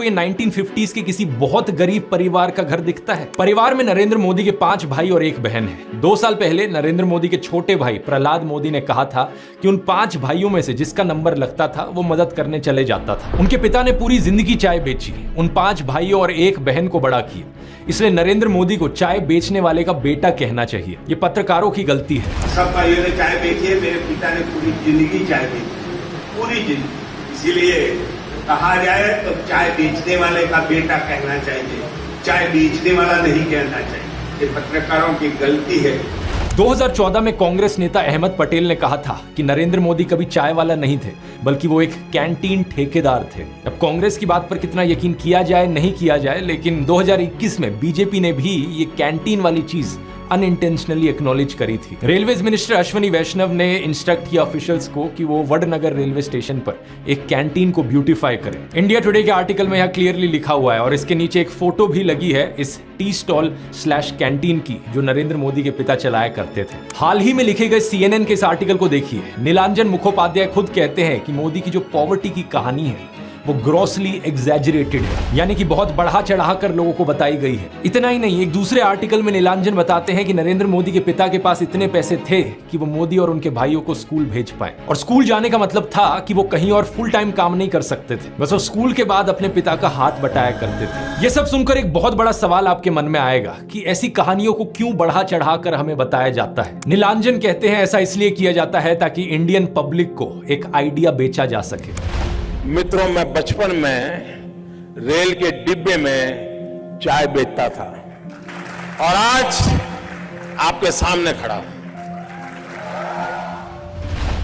आपको ये 1950s के किसी बहुत गरीब परिवार का घर दिखता है? परिवार में नरेंद्र मोदी के 5 भाई और 1 बहन है। 2 साल पहले नरेंद्र मोदी के छोटे भाई प्रहलाद मोदी ने कहा था कि उन 5 भाइयों में से जिसका नंबर लगता था वो मदद करने चले जाता था। उनके पिता ने पूरी जिंदगी चाय बेची, उन 5 भाइयों और 1 बहन को बड़ा किया। इसलिए नरेंद्र मोदी को चाय बेचने वाले का बेटा कहना चाहिए। ये पत्रकारों की गलती है। सब भाइयों ने चाय बेची है, मेरे पिता ने पूरी जिंदगी चाय बेची, पूरी जिंदगी। इसीलिए कहा जाए तो चाय बेचने वाले का बेटा कहना चाहिए, चाय बेचने वाला नहीं कहना चाहिए। ये पत्रकारों की गलती है। 2014 में कांग्रेस नेता अहमद पटेल ने कहा था कि नरेंद्र मोदी कभी चाय वाला नहीं थे, बल्कि वो एक कैंटीन ठेकेदार थे। अब कांग्रेस की बात पर कितना यकीन किया जाए नहीं किया जाए, लेकिन 2021 में बीजेपी ने भी ये कैंटीन वाली चीज अनइंटेंशनली एक्नॉलेज करी थी। रेलवेज मिनिस्टर अश्विनी वैष्णव ने इंस्ट्रक्ट किया ऑफिशियल्स को कि वो वडनगर रेलवे स्टेशन पर एक कैंटीन को ब्यूटीफाई करें। इंडिया टुडे के आर्टिकल में यह क्लियरली लिखा हुआ है और इसके नीचे एक फोटो भी लगी है इस टी स्टॉल / कैंटीन की जो नरेंद्र मोदी के पिता चलाया करते थे। हाल ही में लिखे गए CNN के इस आर्टिकल को देखिए। नीलांजन मुखोपाध्याय खुद कहते हैं कि मोदी की जो पॉवर्टी की कहानी है वो ग्रॉसली एग्जैजरेटेड है, यानी कि बहुत बढ़ा चढ़ा कर लोगों को बताई गई है। इतना ही नहीं, एक दूसरे आर्टिकल में नीलांजन बताते हैं कि नरेंद्र मोदी के पिता के पास इतने पैसे थे कि वो मोदी और उनके भाइयों को स्कूल भेज पाए। और स्कूल जाने का मतलब था कि वो कहीं और फुल टाइम काम नहीं कर सकते थे, बस वो स्कूल के बाद अपने पिता का हाथ बटाया करते थे। ये सब सुनकर एक बहुत बड़ा सवाल आपके मन में आएगा कि ऐसी कहानियों को क्यों बढ़ा चढ़ा कर हमें बताया जाता है। नीलांजन कहते हैं ऐसा इसलिए किया जाता है ताकि इंडियन पब्लिक को एक आइडिया बेचा जा सके। मित्रों, मैं बचपन में रेल के डिब्बे में चाय बेचता था और आज आपके सामने खड़ा हूं।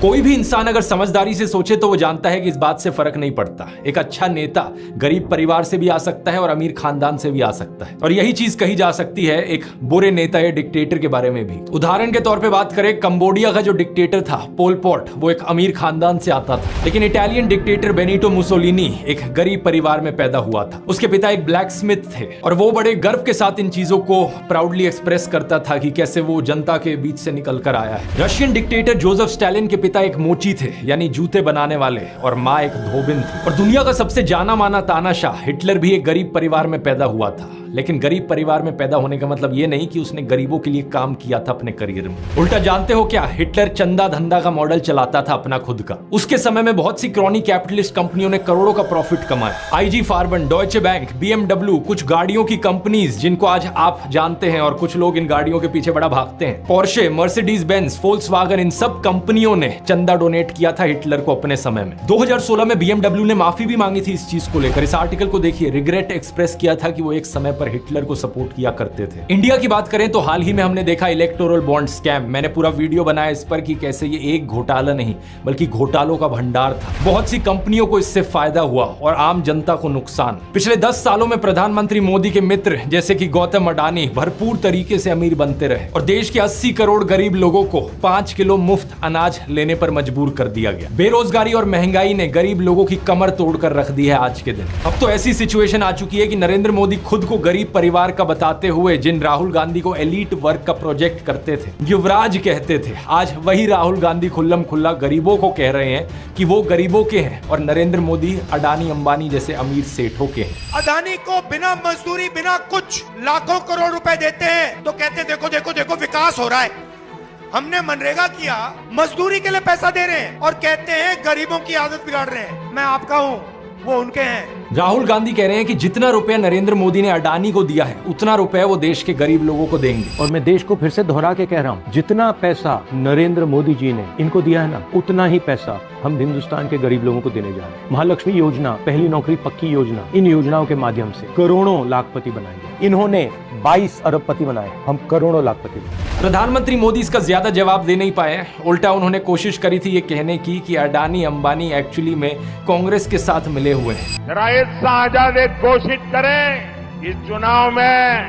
कोई भी इंसान अगर समझदारी से सोचे तो वो जानता है कि इस बात से फर्क नहीं पड़ता। एक अच्छा नेता गरीब परिवार से भी आ सकता है और अमीर खानदान से भी आ सकता है, और यही चीज कही जा सकती है एक बुरे नेता या डिक्टेटर के बारे में भी। उदाहरण के तौर पे बात करें, कंबोडिया का जो डिक्टेटर था पोल पॉट, वो एक अमीर खानदान से आता था, लेकिन इटालियन डिक्टेटर बेनिटो मुसोलिनी एक गरीब परिवार में पैदा हुआ था। उसके पिता एक ब्लैक स्मिथ थे और वो बड़े गर्व के साथ इन चीजों को प्राउडली एक्सप्रेस करता था कि कैसे वो जनता के बीच से निकल कर आया है। रशियन डिक्टेटर जोसेफ स्टालिन के पिता एक मोची थे, यानी जूते बनाने वाले, और माँ एक धोबिन थी। और दुनिया का सबसे जाना माना तानाशाह हिटलर भी एक गरीब परिवार में पैदा हुआ था। लेकिन गरीब परिवार में पैदा होने का मतलब ये नहीं कि उसने गरीबों के लिए काम किया था अपने करियर में। उल्टा जानते हो क्या, हिटलर चंदा धंधा का मॉडल चलाता था अपना खुद का। उसके समय में बहुत सी क्रॉनी कैपिटलिस्ट कंपनियों ने करोड़ों का प्रॉफिट कमाया। IG फार्बन, डॉयचे बैंक, BMW, कुछ गाड़ियों की कंपनीज जिनको आज आप जानते हैं और कुछ लोग इन गाड़ियों के पीछे बड़ा भागते हैं। पोर्शे, मर्सिडीज बेंज, फोल्क्सवागन, इन सब कंपनियों ने चंदा डोनेट किया था हिटलर को अपने समय में। 2016 में BMW ने माफी भी मांगी थी इस चीज को लेकर। इस आर्टिकल को देखिए, रिग्रेट एक्सप्रेस किया था कि वो एक समय पर हिटलर को सपोर्ट किया करते थे। इंडिया की बात करें तो हाल ही में हमने देखा इलेक्टोरल बॉन्ड स्कैम। मैंने पूरा वीडियो बनाया इस पर कि कैसे ये एक घोटाला नहीं बल्कि घोटालों का भंडार था। बहुत सी कंपनियों को इससे फायदा हुआ और आम जनता को नुकसान। पिछले 10 सालों में प्रधानमंत्री मोदी के मित्र जैसे कि गौतम अडानी भरपूर तरीके से अमीर बनते रहे और देश के 80 करोड़ गरीब लोगों को 5 किलो मुफ्त अनाज लेने पर मजबूर कर दिया गया। बेरोजगारी और महंगाई ने गरीब लोगों की कमर तोड़कर रख दी है आज के दिन। अब तो ऐसी सिचुएशन आ चुकी है कि नरेंद्र मोदी खुद को गरीब परिवार का बताते हुए जिन राहुल गांधी को एलीट वर्क का प्रोजेक्ट करते थे, युवराज कहते थे, आज वही राहुल गांधी खुल्लम खुल्ला गरीबों को कह रहे हैं कि वो गरीबों के हैं और नरेंद्र मोदी अडानी अंबानी जैसे अमीर सेठों के हैं। अडानी को बिना मजदूरी बिना कुछ लाखों करोड़ रुपए देते हैं तो कहते देखो देखो देखो विकास हो रहा है। हमने मनरेगा किया, मजदूरी के लिए पैसा दे रहे हैं और कहते हैं गरीबों की आदत बिगाड़ रहे हैं। मैं आपका हूं, वो उनके हैं। राहुल गांधी कह रहे हैं कि जितना रुपया नरेंद्र मोदी ने अडानी को दिया है उतना रुपया वो देश के गरीब लोगों को देंगे। और मैं देश को फिर से दोहरा के कह रहा हूँ, जितना पैसा नरेंद्र मोदी जी ने इनको दिया है ना, उतना ही पैसा हम हिंदुस्तान के गरीब लोगों को देने जा रहे हैं। महालक्ष्मी योजना, पहली नौकरी पक्की योजना, इन योजनाओं के माध्यम से करोड़ों लाखपति बनाएंगे। इन्होंने 22 अरबपति बनाए, हम करोड़ों लाखपति बनाए। प्रधानमंत्री मोदी इसका ज्यादा जवाब दे नहीं पाए। उल्टा उन्होंने कोशिश करी थी ये कहने की कि अडानी अंबानी एक्चुअली में कांग्रेस के साथ मिले हुए हैं। जरा ये शाहजादे घोषित करें इस चुनाव में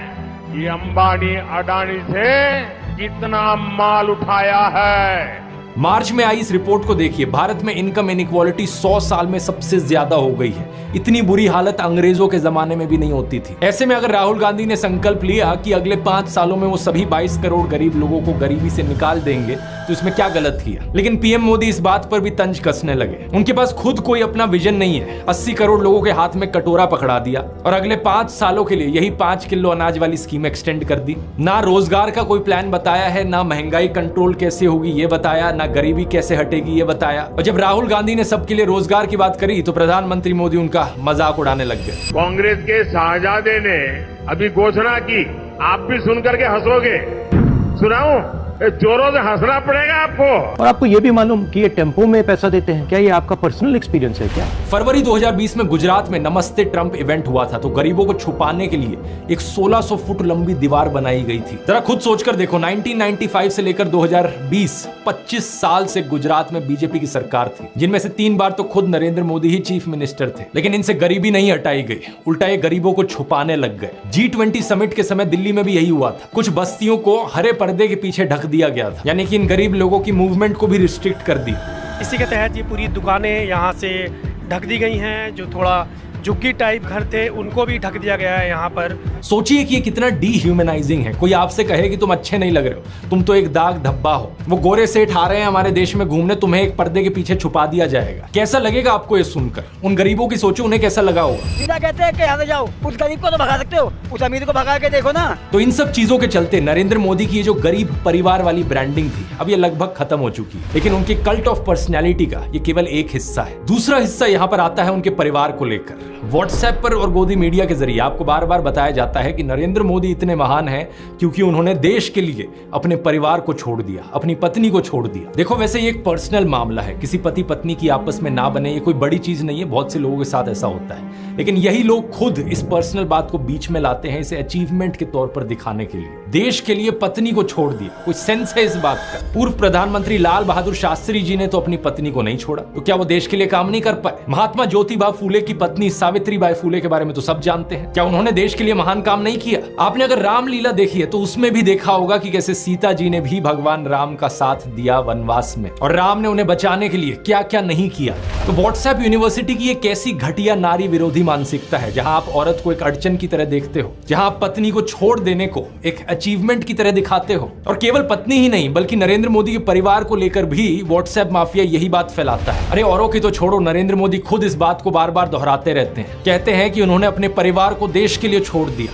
कि अंबानी अडानी से कितना माल उठाया है। मार्च में आई इस रिपोर्ट को देखिए, भारत में इनकम इनइक्वालिटी 100 साल में सबसे ज्यादा हो गई है। इतनी बुरी हालत अंग्रेजों के जमाने में भी नहीं होती थी। ऐसे में अगर राहुल गांधी ने संकल्प लिया कि अगले 5 सालों में वो सभी 22 करोड़ गरीब लोगों को गरीबी से निकाल देंगे, तो इसमें क्या गलत किया। लेकिन पीएम मोदी इस बात पर भी तंज कसने लगे। उनके पास खुद कोई अपना विजन नहीं है। 80 करोड़ लोगों के हाथ में कटोरा पकड़ा दिया और अगले 5 सालों के लिए यही 5 किलो अनाज वाली स्कीम एक्सटेंड कर दी। ना रोजगार का कोई प्लान बताया है, ना महंगाई कंट्रोल कैसे होगी ये बताया, ना गरीबी कैसे हटेगी ये बताया। और जब राहुल गांधी ने सबके लिए रोजगार की बात करी तो प्रधानमंत्री मोदी उनका मजाक उड़ाने लग गए। कांग्रेस के शाहजादे ने अभी घोषणा की, आप भी सुनकर के हंसोगे। सुनाऊं? जोरों से हंसना पड़ेगा आपको। और आपको ये भी मालूम कि ये टेम्पो में पैसा देते हैं, क्या ये आपका पर्सनल एक्सपीरियंस है क्या? फरवरी 2020 में गुजरात में नमस्ते ट्रंप इवेंट हुआ था, तो गरीबों को छुपाने के लिए एक 1600 फुट लंबी दीवार बनाई गई थी। जरा खुद सोचकर देखो, 1995 से लेकर 2020 25 साल से गुजरात में बीजेपी की सरकार थी, जिनमें से 3 बार तो खुद नरेंद्र मोदी ही चीफ मिनिस्टर थे। लेकिन इनसे गरीबी नहीं हटाई गई, उल्टा ये गरीबों को छुपाने लग गए। G20 समिट के समय दिल्ली में भी यही हुआ था। कुछ बस्तियों को हरे पर्दे के पीछे ढक दिया गया था, यानी कि इन गरीब लोगों की मूवमेंट को भी रिस्ट्रिक्ट कर दी। इसी के तहत ये पूरी दुकानें यहाँ से ढक दी गई हैं। जो थोड़ा झुग्गी टाइप घर थे उनको भी ढक दिया गया है यहाँ पर। सोचिए कि ये कितना डीह्यूमनाइजिंग है। कोई आपसे कहे कि तुम अच्छे नहीं लग रहे हो, तुम तो एक दाग धब्बा हो। वो गोरे सेठ आ रहे हैं हमारे देश में घूमने, तुम्हें एक पर्दे के पीछे छुपा दिया जाएगा। कैसा लगेगा आपको ये सुनकर? उन गरीबों की सोचो, उन्हें कैसा लगा होगा। सीधा कहते हैं कि यहाँ से जाओ, उस गरीब को तो भगा सकते हो, उस अमीर को भगा के देखो ना। तो इन सब चीजों के चलते नरेंद्र मोदी की ये जो गरीब परिवार वाली ब्रांडिंग थी, अब ये लगभग खत्म हो चुकी है। लेकिन उनके कल्ट ऑफ पर्सनैलिटी का ये केवल एक हिस्सा है। दूसरा हिस्सा यहाँ पर आता है उनके परिवार को लेकर। व्हाट्सएप पर और गोदी मीडिया के जरिए आपको बार बार बताया जाता है कि नरेंद्र मोदी इतने महान हैं क्योंकि उन्होंने देश के लिए अपने परिवार को छोड़ दिया, अपनी पत्नी को छोड़ दिया। देखो, वैसे ये एक पर्सनल मामला है, किसी पति पत्नी की आपस में ना बने, ये कोई बड़ी चीज नहीं है। बहुत से लोगों के साथ ऐसा होता है, लेकिन यही लोग खुद इस पर्सनल बात को बीच में लाते हैं, इसे अचीवमेंट के तौर पर दिखाने के लिए। देश के लिए पत्नी को छोड़ दिया, कुछ सेंस है इस बात का? पूर्व प्रधानमंत्री लाल बहादुर शास्त्री जी ने तो अपनी पत्नी को नहीं छोड़ा, तो क्या वो देश के लिए काम नहीं कर पाए? महात्मा ज्योतिबा फूले की पत्नी सावित्रीबाई फूले के बारे में तो सब जानते हैं, क्या उन्होंने देश के लिए महान काम नहीं किया? आपने अगर रामलीला देखी है तो उसमें भी देखा होगा कि कैसे सीता जी ने भी भगवान राम का साथ दिया वनवास में, और राम ने उन्हें बचाने के लिए क्या क्या नहीं किया। तो व्हाट्सएप यूनिवर्सिटी की एक ऐसी घटिया नारी विरोधी मानसिकता है, जहां आप औरत को एक अड़चन की तरह देखते हो, जहां आप पत्नी को छोड़ देने को एक अचीवमेंट की तरह दिखाते हो। और केवल पत्नी ही नहीं, बल्कि नरेंद्र मोदी के परिवार को लेकर भी व्हाट्सएप माफिया यही बात फैलाता है। अरे औरों की तो छोड़ो, नरेंद्र मोदी खुद इस बात को बार बार दोहराते रहते हैं। कहते हैं कि उन्होंने अपने परिवार को देश के लिए छोड़ दिया।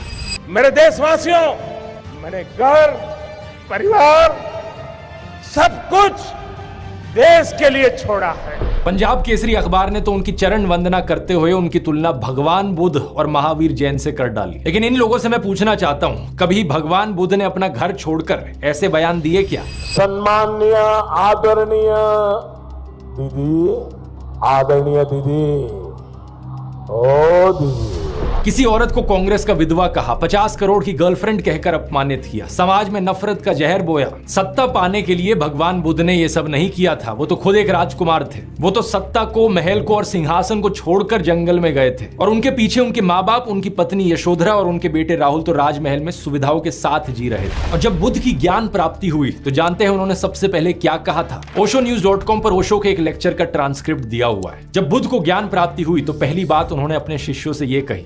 मेरे देशवासियों, मैंने घर, परिवार, सब कुछ देश के लिए छोड़ा है। पंजाब केसरी अखबार ने तो उनकी चरण वंदना करते हुए उनकी तुलना भगवान बुद्ध और महावीर जैन से कर डाली। लेकिन इन लोगों से मैं पूछना चाहता हूं, कभी भगवान बुद्ध ने अपना घर छोड़कर ऐसे बयान दिए क्या? सम्माननीय आदरणीय दीदी, आदरणीय दीदी, ओ दीदी। किसी औरत को कांग्रेस का विधवा कहा, 50 करोड़ की गर्लफ्रेंड कहकर अपमानित किया, समाज में नफरत का जहर बोया। सत्ता पाने के लिए भगवान बुद्ध ने ये सब नहीं किया था, वो तो खुद एक राजकुमार थे। वो तो सत्ता को, महल को और सिंहासन को छोड़कर जंगल में गए थे, और उनके पीछे उनके माँ बाप, उनकी पत्नी यशोधरा और उनके बेटे राहुल तो राजमहल में सुविधाओं के साथ जी रहे थे। और जब बुद्ध की ज्ञान प्राप्ति हुई तो जानते हैं उन्होंने सबसे पहले क्या कहा था? oshonews.com पर ओशो के एक लेक्चर का ट्रांसक्रिप्ट दिया हुआ है। जब बुद्ध को ज्ञान प्राप्ति हुई तो पहली बात उन्होंने अपने शिष्यों से ये कही,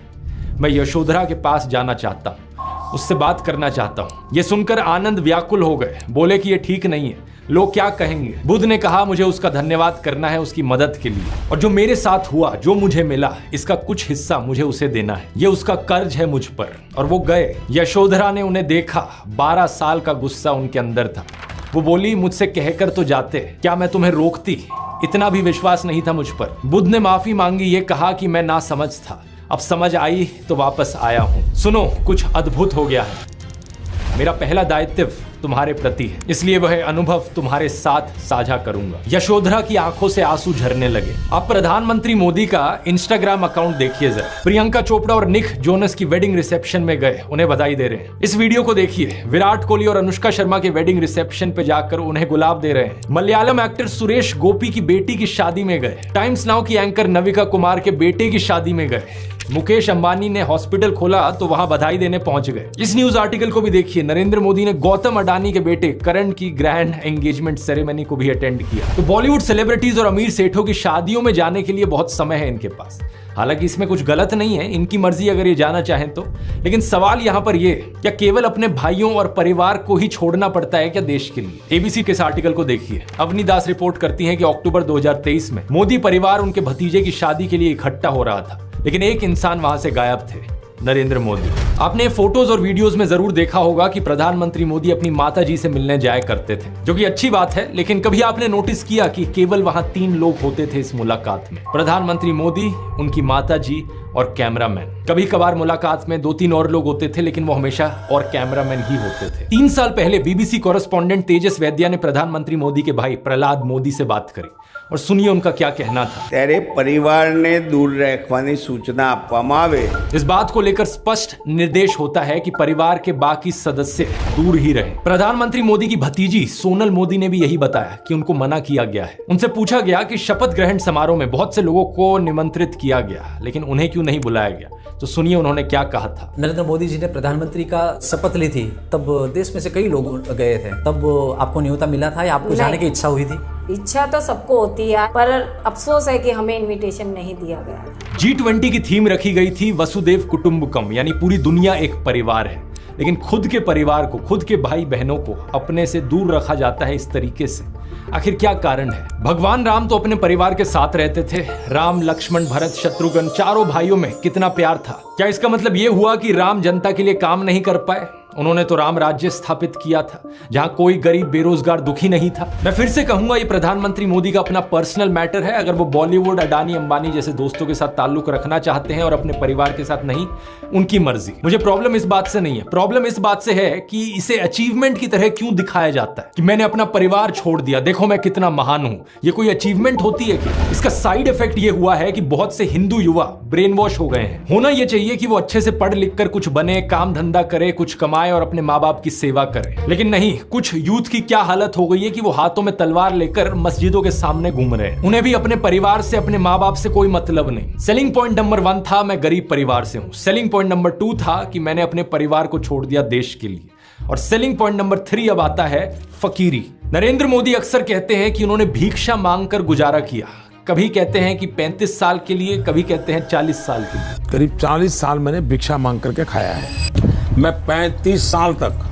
मैं यशोधरा के पास जाना चाहता हूं, उससे बात करना चाहता हूं। ये सुनकर आनंद व्याकुल हो गए, बोले कि ये ठीक नहीं है, लोग क्या कहेंगे। बुद्ध ने कहा, मुझे उसका धन्यवाद करना है उसकी मदद के लिए, और जो मेरे साथ हुआ, जो मुझे मिला, इसका कुछ हिस्सा मुझे उसे देना है, ये उसका कर्ज है मुझ पर। और वो गए। यशोधरा ने उन्हें देखा, 12 साल का गुस्सा उनके अंदर था। वो बोली, मुझसे कहकर तो जाते, क्या मैं तुम्हें रोकती? इतना भी विश्वास नहीं था मुझ पर। बुद्ध ने माफी मांगी, ये कहा कि मैं नासमझ था, अब समझ आई तो वापस आया हूं। सुनो, कुछ अद्भुत हो गया है। मेरा पहला दायित्व तुम्हारे प्रति है, इसलिए वह अनुभव तुम्हारे साथ साझा करूंगा। यशोधरा की आंखों से आंसू झरने लगे। अब प्रधानमंत्री मोदी का इंस्टाग्राम अकाउंट देखिए जरा। प्रियंका चोपड़ा और निक जोनस की वेडिंग रिसेप्शन में गए, उन्हें बधाई दे रहे हैं। इस वीडियो को देखिए, विराट कोहली और अनुष्का शर्मा के वेडिंग रिसेप्शन पे जाकर उन्हें गुलाब दे रहे हैं। मलयालम एक्टर सुरेश गोपी की बेटी की शादी में गए। टाइम्स नाउ की एंकर नविका कुमार के बेटे की शादी में गए। मुकेश अंबानी ने हॉस्पिटल खोला तो वहां बधाई देने पहुंच गए। इस न्यूज आर्टिकल को भी देखिए, नरेंद्र मोदी ने गौतम अडानी के बेटे करण की ग्रैंड एंगेजमेंट सेरेमनी को भी अटेंड किया। तो बॉलीवुड सेलिब्रिटीज और अमीर सेठों की शादियों में जाने के लिए बहुत समय है इनके पास। हालांकि इसमें कुछ गलत नहीं है, इनकी मर्जी अगर ये जाना चाहें तो। लेकिन सवाल यहां पर ये, क्या केवल अपने भाइयों और परिवार को ही छोड़ना पड़ता है क्या देश के लिए? एबीसी के इस आर्टिकल को देखिए। अवनी दास रिपोर्ट करती हैं कि अक्टूबर 2023 में मोदी परिवार उनके भतीजे की शादी के लिए इकट्ठा हो रहा था, लेकिन एक इंसान वहां से गायब थे, नरेंद्र मोदी। आपने फोटोज और वीडियोस में जरूर देखा होगा कि प्रधानमंत्री मोदी अपनी माताजी से मिलने जाया करते थे, जो कि अच्छी बात है। लेकिन कभी आपने नोटिस किया कि केवल वहां 3 लोग होते थे इस मुलाकात में? प्रधानमंत्री मोदी, उनकी माताजी और कैमरामैन। कभी कभार मुलाकात में 2-3 और लोग होते थे, लेकिन वो हमेशा और कैमरामैन ही होते थे। 3 साल पहले बीबीसी कॉरेस्पॉन्डेंट तेजस वैद्या ने प्रधानमंत्री मोदी के भाई प्रहलाद मोदी से बात करी, और सुनिए उनका क्या कहना था। तेरे परिवार ने दूर रखवानी सूचना आपवामां आवे। इस बात को लेकर स्पष्ट निर्देश होता है कि परिवार के बाकी सदस्य दूर ही रहे। प्रधानमंत्री मोदी की भतीजी सोनल मोदी ने भी यही बताया कि उनको मना किया गया है। उनसे पूछा गया कि शपथ ग्रहण समारोह में बहुत से लोगों को निमंत्रित किया गया, लेकिन उन्हें क्यों नहीं बुलाया गया? तो सुनिए उन्होंने क्या कहा था। नरेंद्र मोदी जी ने प्रधानमंत्री का शपथ ली थी, तब देश में से कई लोग गए थे, तब आपको न्योता मिला था या आपको जाने की इच्छा हुई थी? इच्छा तो सबको होती है, पर अफसोस है कि हमें इनविटेशन नहीं दिया गया। G20 की थीम रखी गई थी वसुदेव कुटुंबकम, यानी पूरी दुनिया एक परिवार है। लेकिन खुद के परिवार को, खुद के भाई बहनों को अपने से दूर रखा जाता है इस तरीके से। आखिर क्या कारण है? भगवान राम तो अपने परिवार के साथ रहते थे। राम, लक्ष्मण, भरत, शत्रुघ्न, चारों भाइयों में कितना प्यार था। क्या इसका मतलब यह हुआ कि राम जनता के लिए काम नहीं कर पाए? उन्होंने तो राम राज्य स्थापित किया था, जहां कोई गरीब, बेरोजगार, दुखी नहीं था। मैं फिर से कहूंगा, ये प्रधानमंत्री मोदी का अपना पर्सनल मैटर है। अगर वो बॉलीवुड, अडानी, अंबानी जैसे दोस्तों के साथ ताल्लुक रखना चाहते हैं और अपने परिवार के साथ नहीं, उनकी मर्जी। मुझे प्रॉब्लम इस बात से नहीं है, प्रॉब्लम इस बात से है कि इसे अचीवमेंट की तरह क्यों दिखाया जाता है कि मैंने अपना परिवार छोड़ दिया, देखो मैं कितना महान हूं। ये कोई अचीवमेंट होती है कि? इसका साइड इफेक्ट ये हुआ है कि बहुत से हिंदू युवा ब्रेन वॉश हो गए हैं। होना ये चाहिए कि वो अच्छे से पढ़ लिख कर कुछ बने, काम धंधा करे, कुछ कमाए और अपने माँ बाप की सेवा करें। लेकिन नहीं, कुछ यूथ की क्या हालत हो गई है कि वो हाथों में तलवार लेकर मस्जिदों के सामने घूम रहे हैं। उन्हें भी अपने परिवार से, अपने माँ बाप से कोई मतलब नहीं। सेलिंग पॉइंट नंबर 1 था मैं गरीब परिवार से हूं। सेलिंग पॉइंट नंबर 2 था कि मैंने अपने परिवार को छोड़ दिया देश के लिए। और सेलिंग पॉइंट नंबर 3 अब आता है फकीरी। नरेंद्र मोदी अक्सर कहते हैं कि उन्होंने भिक्षा मांगकर गुजारा किया। कभी कहते हैं कि 35 साल के लिए, कभी कहते हैं 40 साल के लिए। करीब 40 साल मैंने भिक्षा मांग करके खाया है। मैं 35 साल तक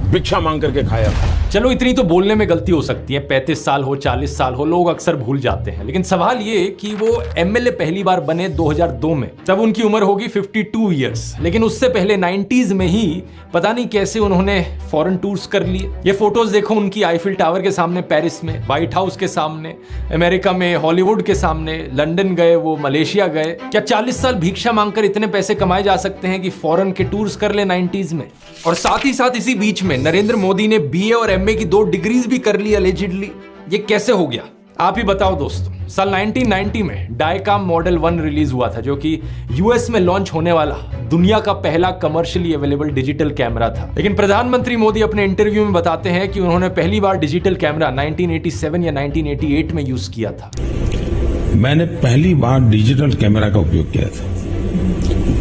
भिक्षा मांग करके खाया। चलो इतनी तो बोलने में गलती हो सकती है, 35 साल हो, 40 साल हो, लोग अक्सर भूल जाते हैं। लेकिन सवाल ये कि वो एमएलए पहली बार बने 2002 में, तब उनकी उम्र होगी 52 इयर्स। लेकिन उससे पहले 90s में ही पता नहीं कैसे उन्होंने फॉरेन टूर्स कर लिए। ये फोटोज देखो उनकी, आईफिल टावर के सामने पेरिस में, व्हाइट हाउस के सामने अमेरिका में, हॉलीवुड के सामने, लंदन गए, वो मलेशिया गए। क्या 40 साल भिक्षा मांगकर इतने पैसे कमाए जा सकते हैं कि फॉरेन के टूर्स कर ले 90s में? और साथ ही साथ इसी बीच में नरेंद्र मोदी ने बीए और एमए की 2 डिग्रीज भी कर ली अलेजिडली। ये कैसे हो गया? आप ही बताओ दोस्तों। साल 1990 में डायकाम मॉडल 1 रिलीज हुआ था, जो कि यूएस में लॉन्च होने वाला दुनिया का पहला कमर्शियली अवेलेबल डिजिटल कैमरा था। लेकिन प्रधानमंत्री मोदी अपने इंटरव्यू में बताते हैं कि उन्होंने पहली बार डिजिटल कैमरा 1987 या 1988 में यूज किया था। मैंने पहली बार डिजिटल कैमरा का उपयोग किया था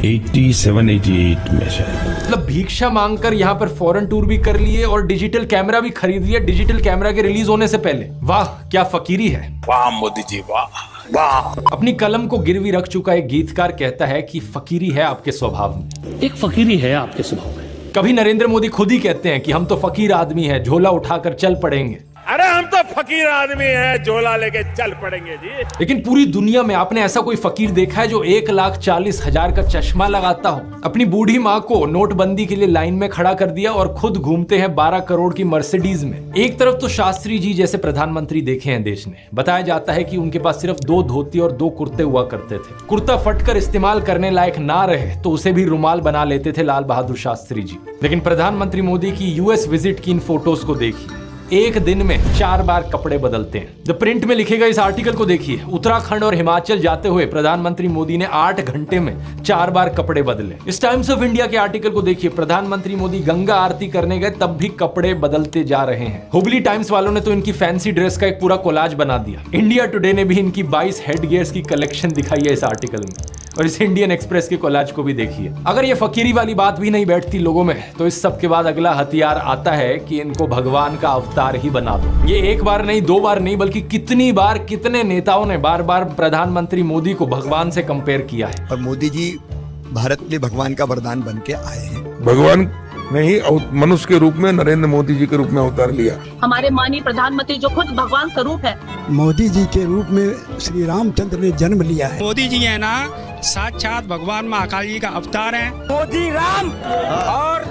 87-88 में शायद। मतलब भिक्षा मांगकर यहाँ पर फॉरेन टूर भी कर लिए और डिजिटल कैमरा भी खरीद लिया डिजिटल कैमरा के रिलीज होने से पहले। वाह क्या फकीरी है। वाह मोदी जी, वाह वाह। अपनी कलम को गिरवी रख चुका एक गीतकार कहता है कि फकीरी है आपके स्वभाव में। एक फकीरी है आपके स्वभाव में। कभी नरेंद्र मोदी खुद ही कहते हैं कि हम तो फकीर आदमी हैं, झोला उठाकर चल पड़ेंगे। अरे हम तो फकीर आदमी हैं, झोला लेके चल पड़ेंगे जी। लेकिन पूरी दुनिया में आपने ऐसा कोई फकीर देखा है जो 1,40,000 का चश्मा लगाता हो? अपनी बूढ़ी माँ को नोटबंदी के लिए लाइन में खड़ा कर दिया और खुद घूमते हैं 12 करोड़ की मर्सिडीज में। एक तरफ तो शास्त्री जी जैसे प्रधानमंत्री देखे हैं देश ने। बताया जाता है कि उनके पास सिर्फ 2 धोती और 2 कुर्ते हुआ करते थे। कुर्ता फटकर इस्तेमाल करने लायक ना रहे तो उसे भी रुमाल बना लेते थे लाल बहादुर शास्त्री जी। लेकिन प्रधानमंत्री मोदी की यूएस विजिट की इन फोटोज को देखिए, एक दिन में 4 बार कपड़े बदलते हैं। द प्रिंट में लिखे गए इस आर्टिकल को देखिए। उत्तराखंड और हिमाचल जाते हुए प्रधानमंत्री मोदी ने 8 घंटे में 4 बार कपड़े बदले। इस टाइम्स ऑफ इंडिया के आर्टिकल को देखिए। प्रधानमंत्री मोदी गंगा आरती करने गए तब भी कपड़े बदलते जा रहे हैं। हुबली टाइम्स वालों ने तो इनकी फैंसी ड्रेस का एक पूरा कोलाज बना दिया। इंडिया टुडे ने भी इनकी 22 हेड गियर्स की कलेक्शन दिखाई है इस आर्टिकल में। और इस इंडियन एक्सप्रेस के कोलाज को भी देखिए। अगर ये फकीरी वाली बात भी नहीं बैठती लोगों में, तो इस सब के बाद अगला हथियार आता है कि इनको भगवान का अवतार ही बना दो। ये एक बार नहीं, दो बार नहीं, बल्कि कितनी बार कितने नेताओं ने बार बार प्रधानमंत्री मोदी को भगवान से कंपेयर किया है। और मोदी जी भारत के लिए भगवान का वरदान बन के आए हैं। भगवान ने ही मनुष्य के रूप में नरेंद्र मोदी जी के रूप में अवतार लिया। हमारे माननीय प्रधानमंत्री जो खुद भगवान स्वरूप है, मोदी जी के रूप में श्री रामचंद्र ने जन्म लिया है। मोदी जी है ना साक्षात भगवान महाकाल जी का अवतार है। मोदी राम और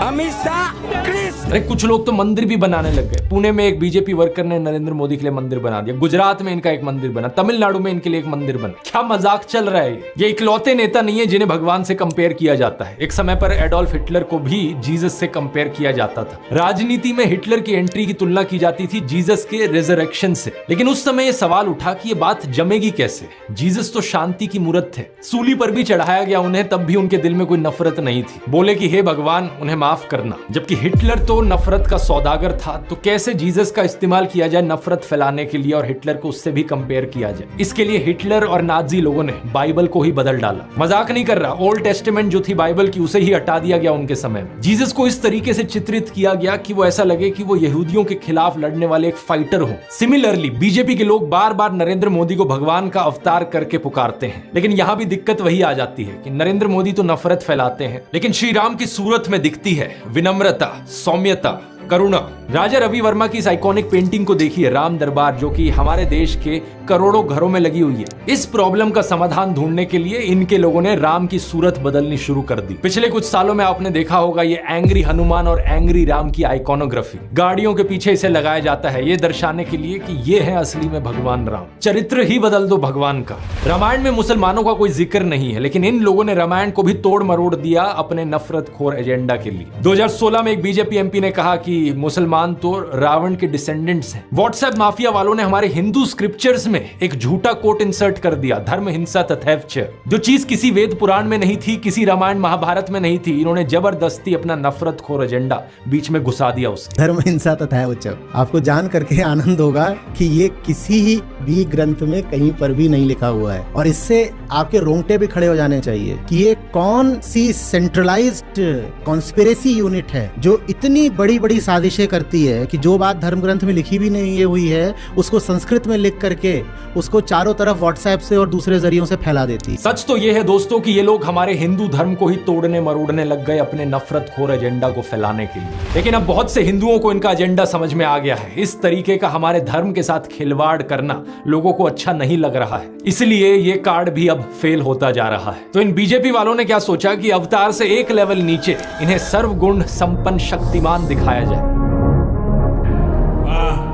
अमित शाह कृष्ण। अरे कुछ लोग तो मंदिर भी बनाने लग गए। पुणे में एक बीजेपी वर्कर ने नरेंद्र मोदी के लिए मंदिर बना दिया, गुजरात में इनका एक मंदिर बना, तमिलनाडु में इनके लिए एक मंदिर बना। क्या मजाक चल रहा है ये इकलौते नेता नहीं है जिन्हें भगवान से कंपेयर किया जाता है। एक समय पर एडोल्फ हिटलर को भी जीसस से कंपेयर किया जाता था। राजनीति में हिटलर की एंट्री की तुलना की जाती थी जीसस के रिजरेक्शन से। लेकिन उस समय यह सवाल उठा कि ये बात जमेगी कैसे। जीसस तो शांति की मूर्त थे, सूली पर भी चढ़ाया गया उन्हें, तब भी उनके दिल में कोई नफरत नहीं थी। बोले कि हे भगवान उन्हें माफ करना। जबकि हिटलर तो नफरत का सौदागर था, तो कैसे जीसस का इस्तेमाल किया जाए नफरत फैलाने के लिए और हिटलर को उससे भी कंपेयर किया जाए। इसके लिए हिटलर और नाजी लोगों ने बाइबल को ही बदल डाला। मजाक नहीं कर रहा, ओल्ड टेस्टामेंट जो थी बाइबल की उसे ही हटा दिया गया उनके समय में। जीसस को इस तरीके से चित्रित किया गया कि वो ऐसा लगे कि वो यहूदियों के खिलाफ लड़ने वाले एक फाइटर हो। सिमिलरली बीजेपी के लोग बार बार नरेंद्र मोदी को भगवान का अवतार करके पुकारते हैं। लेकिन यहां भी दिक्कत वही आ जाती है कि नरेंद्र मोदी तो नफरत फैलाते हैं, लेकिन श्री राम की सूरत में दिखती है विनम्रता, सौम्यता, करुणा। राजा रवि वर्मा की इस आइकॉनिक पेंटिंग को देखिए, राम दरबार, जो कि हमारे देश के करोड़ों घरों में लगी हुई है। इस प्रॉब्लम का समाधान ढूंढने के लिए इनके लोगों ने राम की सूरत बदलनी शुरू कर दी। पिछले कुछ सालों में आपने देखा होगा ये एंग्री हनुमान और एंग्री राम की आइकॉनोग्राफी गाड़ियों के पीछे इसे लगाया जाता है, ये दर्शाने के लिए कि ये है असली में भगवान राम। चरित्र ही बदल दो भगवान का। रामायण में मुसलमानों का कोई जिक्र नहीं है, लेकिन इन लोगों ने रामायण को भी तोड़ मरोड़ दिया अपने नफरत खोर एजेंडा के लिए। 2016 में एक बीजेपी एमपी ने कहा कि मुसलमान तो रावण के डिसेंडेंट्स हैं। व्हाट्सएप माफिया वालों ने हमारे हिंदू स्क्रिप्चर्स में एक झूठा कोट इंसर्ट कर दिया, धर्म हिंसा तथैवच। जो चीज किसी वेद पुराण में नहीं थी, किसी रामायण महाभारत में नहीं थी, इन्होंने जबरदस्ती अपना नफरत खोर एजेंडा बीच में घुसा दिया उसके। धर्म हिंसा तथैवच, आपको जान करके आनंद होगा कि ये किसी भी ग्रंथ में कहीं पर भी नहीं लिखा हुआ है। और इससे आपके रोंगटे भी खड़े हो जाने चाहिए कि ये कौन सी सेंट्रलाइज्ड कॉन्स्पिरेसी यूनिट है जो इतनी बड़ी बड़ी साजिशें करती है कि जो बात धर्म ग्रंथ में लिखी भी नहीं हुई है उसको संस्कृत में लिख करके उसको चारों तरफ व्हाट्सएप से और दूसरे जरियों से फैला देती। सच तो ये है दोस्तों कि ये लोग हमारे हिंदू धर्म को ही तोड़ने मरोड़ने लग गए अपने नफरत खोर एजेंडा को फैलाने के लिए। लेकिन अब बहुत से हिंदुओं को इनका एजेंडा समझ में आ गया है। इस तरीके का हमारे धर्म के साथ खिलवाड़ करना लोगों को अच्छा नहीं लग रहा है, इसलिए ये कार्ड भी अब फेल होता जा रहा है। तो इन बीजेपी वालों ने क्या सोचा कि अवतार से एक लेवल नीचे इन्हें सर्वगुण संपन्न शक्तिमान दिखाया जाए।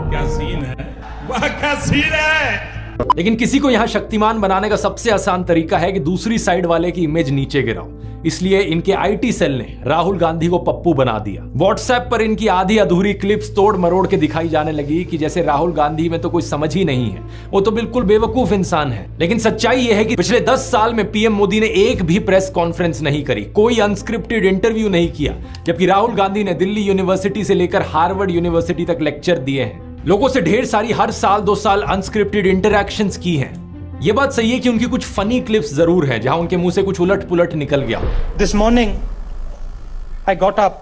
क्या सीन है, वाह क्या सीन है। लेकिन किसी को यहां शक्तिमान बनाने का सबसे आसान तरीका है कि दूसरी साइड वाले की इमेज नीचे गिराओ। इसलिए इनके आईटी सेल ने राहुल गांधी को पप्पू बना दिया। व्हाट्सएप पर इनकी आधी अधूरी क्लिप्स तोड़ मरोड़ के दिखाई जाने लगी कि जैसे राहुल गांधी में तो कोई समझ ही नहीं है, वो तो बिल्कुल बेवकूफ इंसान है। लेकिन सच्चाई यह है कि पिछले 10 साल में पीएम मोदी ने एक भी प्रेस कॉन्फ्रेंस नहीं करी, कोई अनस्क्रिप्टेड इंटरव्यू नहीं किया, जबकि राहुल गांधी ने दिल्ली यूनिवर्सिटी से लेकर हार्वर्ड यूनिवर्सिटी तक लेक्चर दिए हैं। लोगों से ढेर सारी हर साल 2 साल अनस्क्रिप्टेड इंटरैक्शंस की हैं। ये बात सही है कि उनकी कुछ फनी क्लिप्स जरूर हैं जहां उनके मुंह से कुछ उलट पुलट निकल गया। This morning I got up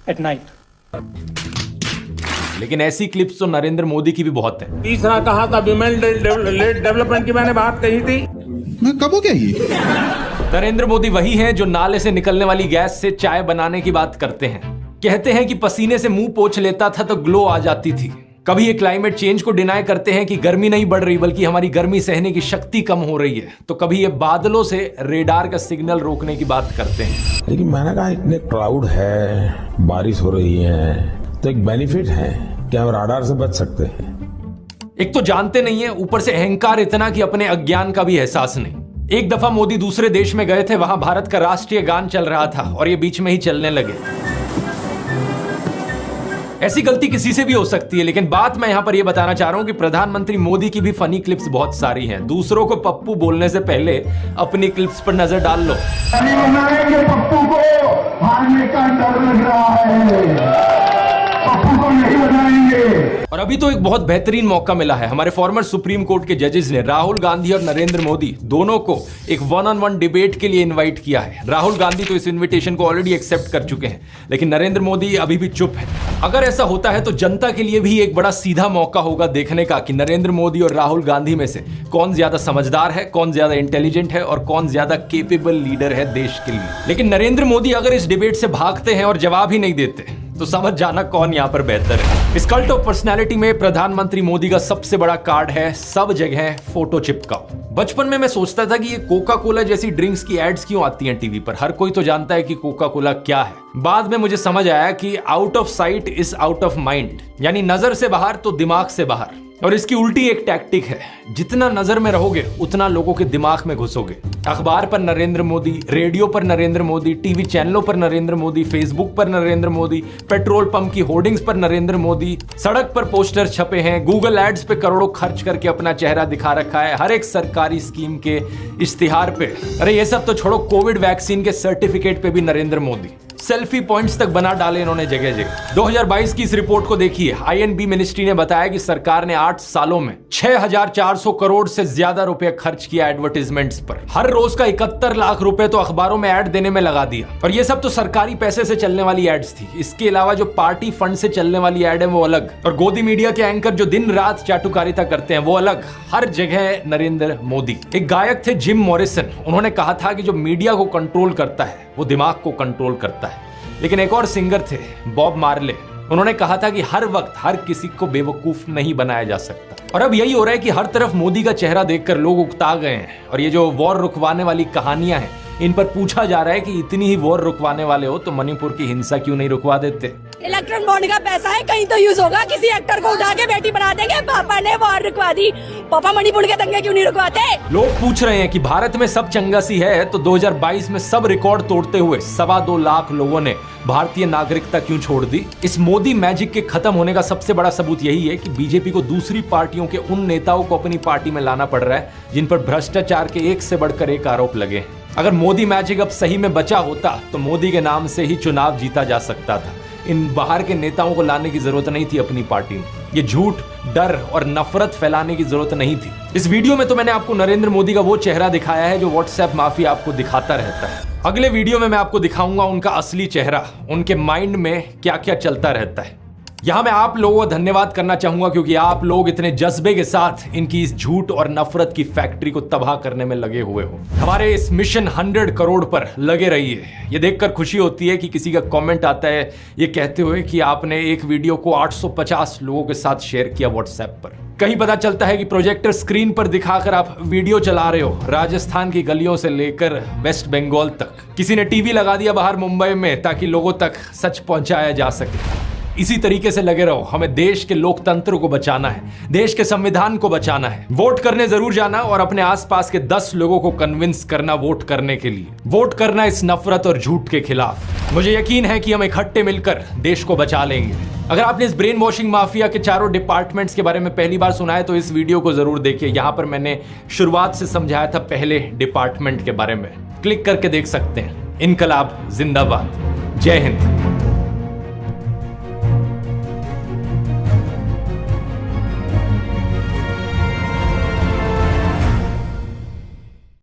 at night. लेकिन ऐसी क्लिप्स तो नरेंद्र मोदी की भी बहुत है। तीसरा कहा था विमेन डेवलपमेंट की मैंने बात कही थी, मैं कब हो गया ये? नरेंद्र मोदी वही हैं जो नाले से निकलने वाली गैस से चाय बनाने की बात करते हैं। कहते हैं कि पसीने से मुंह पोंछ लेता था तो ग्लो आ जाती थी। कभी ये क्लाइमेट चेंज को डिनाई करते हैं कि गर्मी नहीं बढ़ रही बल्कि हमारी गर्मी सहने की शक्ति कम हो रही है, तो कभी ये बादलों से रेडार का सिग्नल रोकने की बात करते हैं। लेकिन मैंने कहा इतने क्लाउड है, बारिश हो रही है, तो एक बेनिफिट है कि हम राडार से बच सकते हैं। एक तो जानते नहीं है, ऊपर से अहंकार इतना कि अपने अज्ञान का भी एहसास नहीं। एक दफा मोदी दूसरे देश में गए थे, वहां भारत का राष्ट्रीय गान चल रहा था और ये बीच में ही चलने लगे। ऐसी गलती किसी से भी हो सकती है, लेकिन बात मैं यहां पर यह बताना चाह रहा हूं कि प्रधानमंत्री मोदी की भी फनी क्लिप्स बहुत सारी हैं। दूसरों को पप्पू बोलने से पहले अपनी क्लिप्स पर नजर डाल लो। पप्पू को हारने का डर लग रहा है, पप्पू को नहीं बनाएंगे। चाहिए। और अभी तो एक बहुत बेहतरीन मौका मिला है। हमारे फॉर्मर सुप्रीम कोर्ट के जजेस ने राहुल गांधी और नरेंद्र मोदी दोनों को एक वन-ऑन-वन डिबेट के लिए इनवाइट किया है। राहुल गांधी तो इस इनविटेशन को ऑलरेडी एक्सेप्ट कर चुके हैं, लेकिन नरेंद्र मोदी अभी भी चुप है। अगर ऐसा होता है तो जनता के लिए भी एक बड़ा सीधा मौका होगा देखने का कि नरेंद्र मोदी और राहुल गांधी में से कौन ज्यादा समझदार है, कौन ज्यादा इंटेलिजेंट है और कौन ज्यादा केपेबल लीडर है देश के लिए। लेकिन नरेंद्र मोदी अगर इस डिबेट से भागते हैं और जवाब ही नहीं देते तो समझ जाना कौन यहां पर बेहतर है। इस कल्ट ऑफ पर्सनैलिटी में प्रधानमंत्री मोदी का सबसे बड़ा कार्ड है सब जगह फोटो चिपकाओ। बचपन में मैं सोचता था कि ये कोका कोला जैसी ड्रिंक्स की एड्स क्यों आती हैं टीवी पर, हर कोई तो जानता है कि कोका कोला क्या है। बाद में मुझे समझ आया कि out of site is out of mind, यानी नजर से बाहर तो दिमाग से बाहर। और इसकी उल्टी एक टैक्टिक है, जितना नजर में रहोगे उतना लोगों के दिमाग में घुसोगे। अखबार पर नरेंद्र मोदी, रेडियो पर नरेंद्र मोदी, टीवी चैनलों पर नरेंद्र मोदी, फेसबुक पर नरेंद्र मोदी, पेट्रोल पंप की होर्डिंग्स पर नरेंद्र मोदी, सड़क पर पोस्टर छपे हैं, गूगल एड्स पे करोड़ों खर्च करके अपना चेहरा दिखा रखा है, हर एक सरकारी स्कीम के इश्तिहार पे। अरे ये सब तो छोड़ो, कोविड वैक्सीन के सर्टिफिकेट पे भी नरेंद्र मोदी। सेल्फी पॉइंट्स तक बना डाले इन्होंने जगह जगह। 2022 की इस रिपोर्ट को देखिए। आईएनबी मिनिस्ट्री ने बताया कि सरकार ने 8 सालों में 6,400 करोड़ से ज्यादा रुपए खर्च किया एडवर्टीजमेंट्स पर। हर रोज का 71 लाख रुपए तो अखबारों में ऐड देने में लगा दिया। और ये सब तो सरकारी पैसे से चलने वाली एड्स थी। इसके अलावा जो पार्टी फंड से चलने वाली एड है वो अलग, और गोदी मीडिया के एंकर जो दिन रात चाटुकारिता करते हैं वो अलग। हर जगह नरेंद्र मोदी। एक गायक थे जिम मॉरिसन, उन्होंने कहा था कि जो मीडिया को कंट्रोल करता है वो दिमाग को कंट्रोल करता है। लेकिन एक और सिंगर थे बॉब मार्ले, उन्होंने कहा था कि हर वक्त हर किसी को बेवकूफ नहीं बनाया जा सकता। और अब यही हो रहा है कि हर तरफ मोदी का चेहरा देखकर लोग उकता गए हैं। और ये जो वॉर रुकवाने वाली कहानियां हैं, इन पर पूछा जा रहा है कि इतनी ही वॉर रुकवाने वाले हो तो मणिपुर की हिंसा क्यों नहीं रुकवा देते। इलेक्ट्रॉन बॉन्ड का पैसा है, कहीं तो यूज होगा। किसी एक्टर को उठा के बेटी बना देंगे, पापा ने वॉर रुकवा दी, पापा मणिपुर के दंगे क्यों नहीं रुकवाते। लोग पूछ रहे हैं कि भारत में सब चंगासी है तो 2022 में सब रिकॉर्ड तोड़ते हुए 2.25 लाख लोगों ने भारतीय नागरिकता क्यों छोड़ दी। इस मोदी मैजिक के खत्म होने का सबसे बड़ा सबूत यही है कि बीजेपी को दूसरी पार्टियों के उन नेताओं को अपनी पार्टी में लाना पड़ रहा है जिन पर भ्रष्टाचार के एक से बढ़कर एक आरोप लगे। अगर मोदी मैजिक अब सही में बचा होता तो मोदी के नाम से ही चुनाव जीता जा सकता था। इन बाहर के नेताओं को लाने की जरूरत नहीं थी अपनी पार्टी में। ये झूठ, डर और नफरत फैलाने की जरूरत नहीं थी। इस वीडियो में तो मैंने आपको नरेंद्र मोदी का वो चेहरा दिखाया है जो व्हाट्सएप माफिया आपको दिखाता रहता है। अगले वीडियो में मैं आपको दिखाऊंगा उनका असली चेहरा, उनके माइंड में क्या क्या चलता रहता है। यहां मैं आप लोगों को धन्यवाद करना चाहूंगा क्योंकि आप लोग इतने जज्बे के साथ इनकी इस झूठ और नफरत की फैक्ट्री को तबाह करने में लगे हुए हो। हमारे इस मिशन 100 करोड़ पर लगे रहिए। ये देखकर खुशी होती है कि किसी का कमेंट आता है ये कहते हुए कि आपने एक वीडियो को 850 लोगों के साथ शेयर किया व्हाट्सएप पर। कहीं पता चलता है कि प्रोजेक्टर स्क्रीन पर दिखाकर आप वीडियो चला रहे हो राजस्थान की गलियों से लेकर वेस्ट बंगाल तक। किसी ने टीवी लगा दिया बाहर मुंबई में ताकि लोगों तक सच पहुंचाया जा सके। इसी तरीके से लगे रहो। हमें देश के लोकतंत्र को बचाना है, देश के संविधान को बचाना है। वोट करने जरूर जाना और अपने आसपास के 10 लोगों को कन्विंस करना वोट करने के लिए। वोट करना इस नफरत और झूठ के खिलाफ। मुझे यकीन है कि हम इकट्ठे मिलकर देश को बचा लेंगे। अगर आपने इस ब्रेन वॉशिंग माफिया के चारों डिपार्टमेंट्स के बारे में पहली बार सुना है तो इस वीडियो को जरूर देखिए। यहां पर मैंने शुरुआत से समझाया था पहले डिपार्टमेंट के बारे में। क्लिक करके देख सकते हैं। इनकलाब जिंदाबाद। जय हिंद।